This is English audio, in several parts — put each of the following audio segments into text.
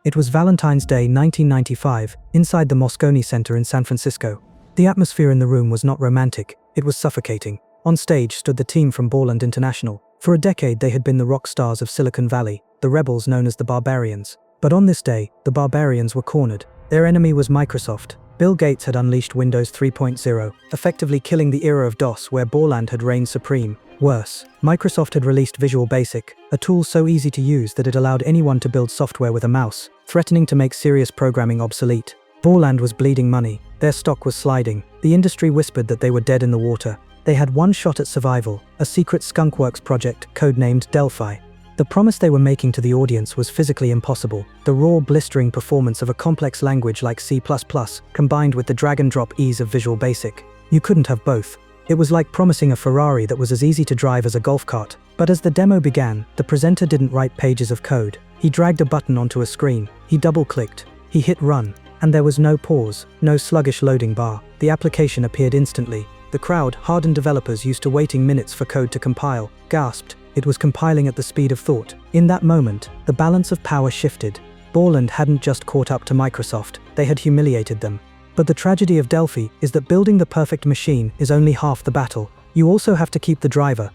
It was Valentine's Day 1995, inside the Moscone Center in San Francisco. The atmosphere in the room was not romantic, it was suffocating. On stage stood the team from Borland International. For a decade they had been the rock stars of Silicon Valley, the rebels known as the Barbarians. But on this day, the Barbarians were cornered. Their enemy was Microsoft. Bill Gates had unleashed Windows 3.0, effectively killing the era of DOS where Borland had reigned supreme. Worse, Microsoft had released Visual Basic, a tool so easy to use that it allowed anyone to build software with a mouse, threatening to make serious programming obsolete. Borland was bleeding money. Their stock was sliding. The industry whispered that they were dead in the water. They had one shot at survival, a secret skunkworks project codenamed Delphi. The promise they were making to the audience was physically impossible. The raw, blistering performance of a complex language like C++, combined with the drag-and-drop ease of Visual Basic. You couldn't have both. It was like promising a Ferrari that was as easy to drive as a golf cart. But as the demo began, the presenter didn't write pages of code. He dragged a button onto a screen. He double-clicked. He hit run. And there was no pause, no sluggish loading bar. The application appeared instantly. The crowd, hardened developers used to waiting minutes for code to compile, gasped. It was compiling at the speed of thought. In that moment, the balance of power shifted. Borland hadn't just caught up to Microsoft, they had humiliated them. But the tragedy of Delphi is that building the perfect machine is only half the battle. You also have to keep the driver.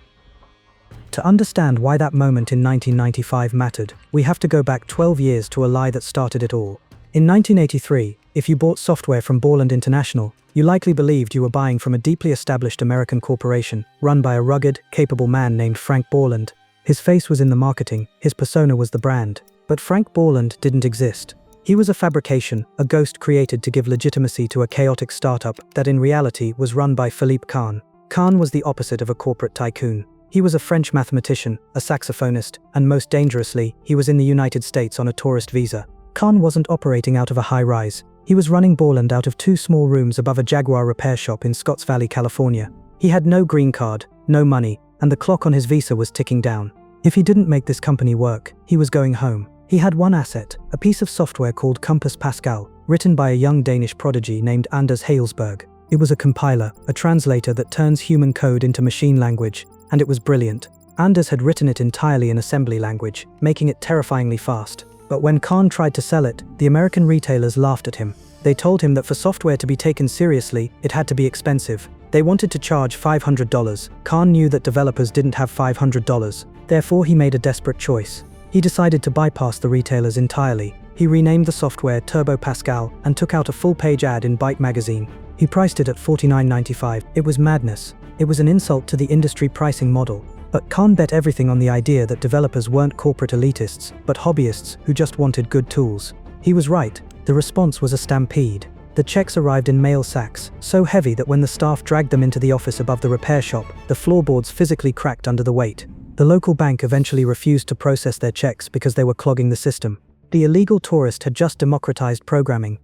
To understand why that moment in 1995 mattered, we have to go back 12 years to a lie that started it all. In 1983, if you bought software from Borland International, you likely believed you were buying from a deeply established American corporation, run by a rugged, capable man named Frank Borland. His face was in the marketing, his persona was the brand. But Frank Borland didn't exist. He was a fabrication, a ghost created to give legitimacy to a chaotic startup that in reality was run by Philippe Kahn. Kahn was the opposite of a corporate tycoon. He was a French mathematician, a saxophonist, and most dangerously, he was in the United States on a tourist visa. Kahn wasn't operating out of a high-rise. He was running Borland out of 2 small rooms above a Jaguar repair shop in Scotts Valley, California. He had no green card, no money, and the clock on his visa was ticking down. If he didn't make this company work, he was going home. He had one asset, a piece of software called Pascal, written by a young Danish prodigy named Anders Halesberg. It was a compiler, a translator that turns human code into machine language, and it was brilliant. Anders had written it entirely in assembly language, making it terrifyingly fast. But when Kahn tried to sell it, the American retailers laughed at him. They told him that for software to be taken seriously, it had to be expensive. They wanted to charge $500. Kahn knew that developers didn't have $500. Therefore, he made a desperate choice. He decided to bypass the retailers entirely. He renamed the software Turbo Pascal and took out a full-page ad in Byte magazine. He priced it at $49.95. It was madness. It was an insult to the industry pricing model. But Kahn bet everything on the idea that developers weren't corporate elitists, but hobbyists who just wanted good tools. He was right. The response was a stampede. The checks arrived in mail sacks, so heavy that when the staff dragged them into the office above the repair shop, the floorboards physically cracked under the weight. The local bank eventually refused to process their checks because they were clogging the system. The illegal tourist had just democratized programming.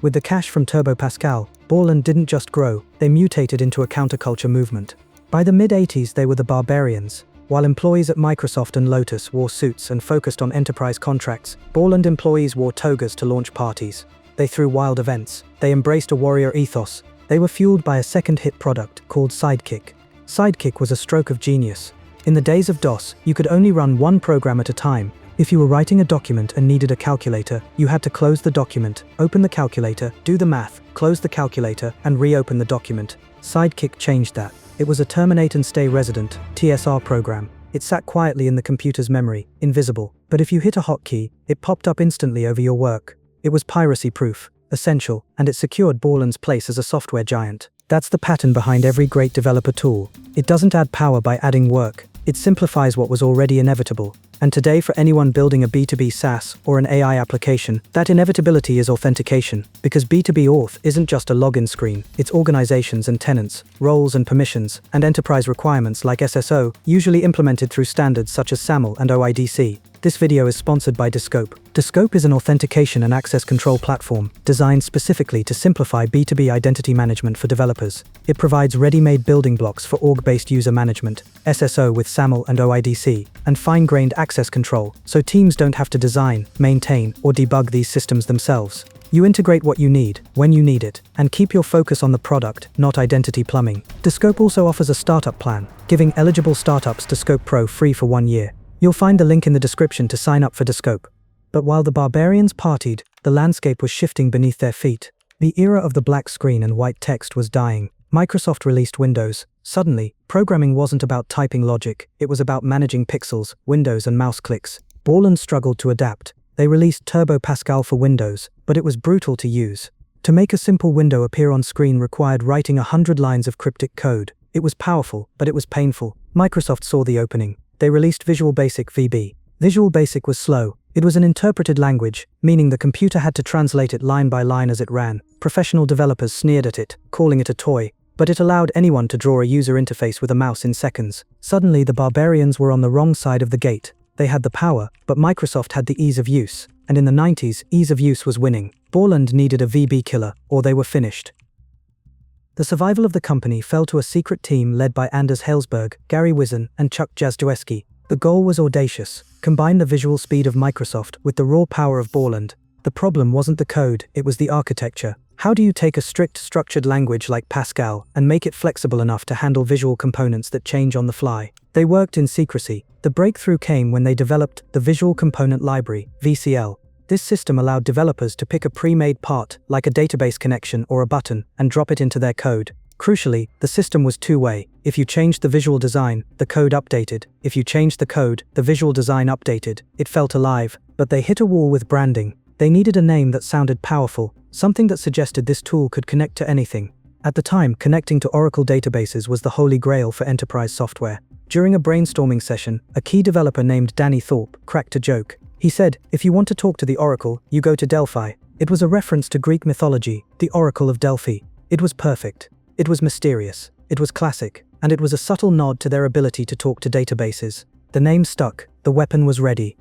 With the cash from Turbo Pascal, Borland didn't just grow, they mutated into a counterculture movement. By the mid-80s, they were the Barbarians. While employees at Microsoft and Lotus wore suits and focused on enterprise contracts, Borland employees wore togas to launch parties. They threw wild events. They embraced a warrior ethos. They were fueled by a second hit product called Sidekick. Sidekick was a stroke of genius. In the days of DOS, you could only run one program at a time. If you were writing a document and needed a calculator, you had to close the document, open the calculator, do the math, close the calculator, and reopen the document. Sidekick changed that. It was a terminate and stay resident, TSR program. It sat quietly in the computer's memory, invisible. But if you hit a hotkey, it popped up instantly over your work. It was piracy-proof, essential, and it secured Borland's place as a software giant. That's the pattern behind every great developer tool. It doesn't add power by adding work. It simplifies what was already inevitable. And today, for anyone building a B2B SaaS or an AI application, that inevitability is authentication. Because B2B Auth isn't just a login screen, it's organizations and tenants, roles and permissions, and enterprise requirements like SSO, usually implemented through standards such as SAML and OIDC. This video is sponsored by Descope. Descope is an authentication and access control platform designed specifically to simplify B2B identity management for developers. It provides ready-made building blocks for org-based user management, SSO with SAML and OIDC, and fine-grained access control, so teams don't have to design, maintain, or debug these systems themselves. You integrate what you need, when you need it, and keep your focus on the product, not identity plumbing. Descope also offers a startup plan, giving eligible startups Descope Pro free for 1 year. You'll find the link in the description to sign up for Descope. But while the barbarians partied, the landscape was shifting beneath their feet. The era of the black screen and white text was dying. Microsoft released Windows. Suddenly, programming wasn't about typing logic, it was about managing pixels, windows and mouse clicks. Borland struggled to adapt. They released Turbo Pascal for Windows, but it was brutal to use. To make a simple window appear on screen required writing 100 lines of cryptic code. It was powerful, but it was painful. Microsoft saw the opening. They released Visual Basic VB. Visual Basic was slow. It was an interpreted language, meaning the computer had to translate it line by line as it ran. Professional developers sneered at it, calling it a toy, but it allowed anyone to draw a user interface with a mouse in seconds. Suddenly, the barbarians were on the wrong side of the gate. They had the power, but Microsoft had the ease of use. And in the 90s, ease of use was winning. Borland needed a VB killer, or they were finished. The survival of the company fell to a secret team led by Anders Hejlsberg, Gary Wizen, and Chuck Jastrzewski. The goal was audacious: combine the visual speed of Microsoft with the raw power of Borland. The problem wasn't the code, it was the architecture. How do you take a strict, structured language like Pascal and make it flexible enough to handle visual components that change on the fly? They worked in secrecy. The breakthrough came when they developed the Visual Component Library, VCL. This system allowed developers to pick a pre-made part, like a database connection or a button, and drop it into their code. Crucially, the system was two-way. If you changed the visual design, the code updated. If you changed the code, the visual design updated. It felt alive, but they hit a wall with branding. They needed a name that sounded powerful, something that suggested this tool could connect to anything. At the time, connecting to Oracle databases was the holy grail for enterprise software. During a brainstorming session, a key developer named Danny Thorpe cracked a joke. He said, "If you want to talk to the Oracle, you go to Delphi." It was a reference to Greek mythology, the Oracle of Delphi. It was perfect. It was mysterious. It was classic. And it was a subtle nod to their ability to talk to databases. The name stuck. The weapon was ready.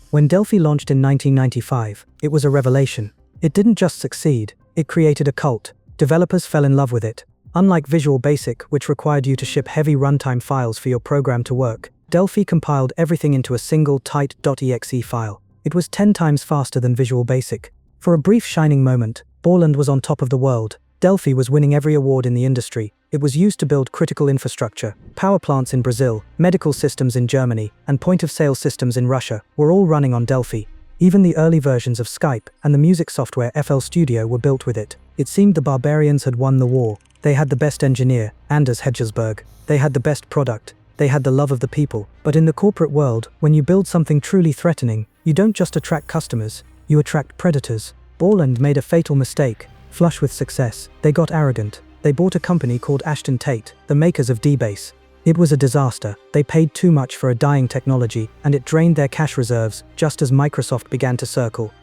When Delphi launched in 1995, it was a revelation. It didn't just succeed, it created a cult. Developers fell in love with it. Unlike Visual Basic, which required you to ship heavy runtime files for your program to work, Delphi compiled everything into a single tight .exe file. It was 10 times faster than Visual Basic. For a brief shining moment, Borland was on top of the world. Delphi was winning every award in the industry. It was used to build critical infrastructure. Power plants in Brazil, medical systems in Germany, and point-of-sale systems in Russia were all running on Delphi. Even the early versions of Skype and the music software FL Studio were built with it. It seemed the barbarians had won the war. They had the best engineer, Anders Hejlsberg. They had the best product. They had the love of the people. But in the corporate world, when you build something truly threatening, you don't just attract customers, you attract predators. Borland made a fatal mistake. Flush with success, they got arrogant. They bought a company called Ashton Tate, the makers of DBase. It was a disaster. They paid too much for a dying technology, and it drained their cash reserves just as Microsoft began to circle.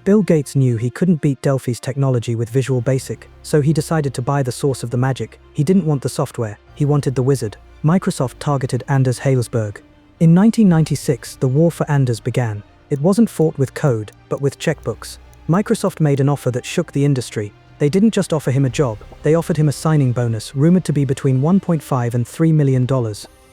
Bill Gates knew he couldn't beat Delphi's technology with Visual Basic, so he decided to buy the source of the magic. He didn't want the software, he wanted the wizard. Microsoft targeted Anders Hejlsberg. In 1996, the war for Anders began. It wasn't fought with code, but with checkbooks. Microsoft made an offer that shook the industry. They didn't just offer him a job, they offered him a signing bonus rumored to be between $1.5 and $3 million.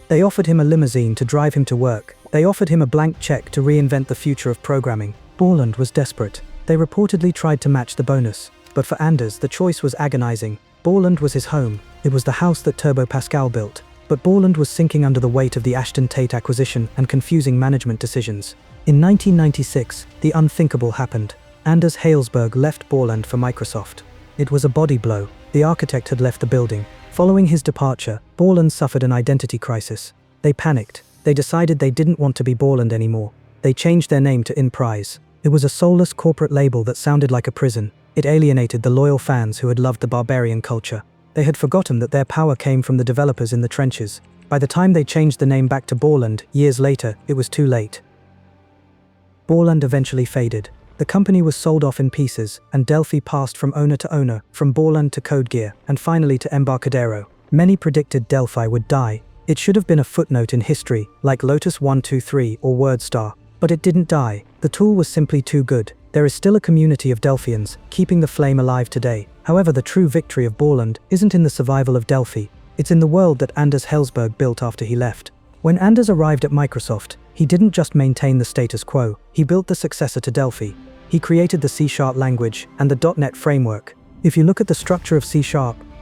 They offered him a limousine to drive him to work. They offered him a blank check to reinvent the future of programming. Borland was desperate. They reportedly tried to match the bonus. But for Anders, the choice was agonizing. Borland was his home. It was the house that Turbo Pascal built. But Borland was sinking under the weight of the Ashton Tate acquisition and confusing management decisions. In 1996, the unthinkable happened. Anders Hejlsberg left Borland for Microsoft. It was a body blow. The architect had left the building. Following his departure, Borland suffered an identity crisis. They panicked. They decided they didn't want to be Borland anymore. They changed their name to Enterprise. It was a soulless corporate label that sounded like a prison. It alienated the loyal fans who had loved the barbarian culture. They had forgotten that their power came from the developers in the trenches. By the time they changed the name back to Borland, years later, it was too late. Borland eventually faded. The company was sold off in pieces, and Delphi passed from owner to owner, from Borland to CodeGear, and finally to Embarcadero. Many predicted Delphi would die. It should have been a footnote in history, like Lotus 123 or WordStar. But it didn't die. The tool was simply too good. There is still a community of Delphians, keeping the flame alive today. However, the true victory of Borland isn't in the survival of Delphi. It's in the world that Anders Hejlsberg built after he left. When Anders arrived at Microsoft, he didn't just maintain the status quo, he built the successor to Delphi. He created the C# language and the .NET framework. If you look at the structure of C#,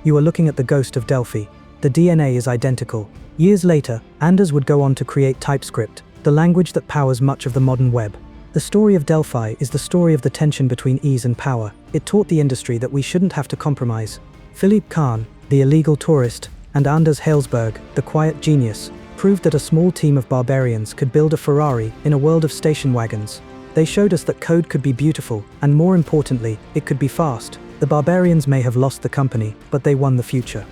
you are looking at the ghost of Delphi. The DNA is identical. Years later, Anders would go on to create TypeScript, the language that powers much of the modern web. The story of Delphi is the story of the tension between ease and power. It taught the industry that we shouldn't have to compromise. Philippe Kahn, the illegal tourist, and Anders Helsberg, the quiet genius, proved that a small team of barbarians could build a Ferrari in a world of station wagons. They showed us that code could be beautiful, and more importantly, it could be fast. The barbarians may have lost the company, but they won the future.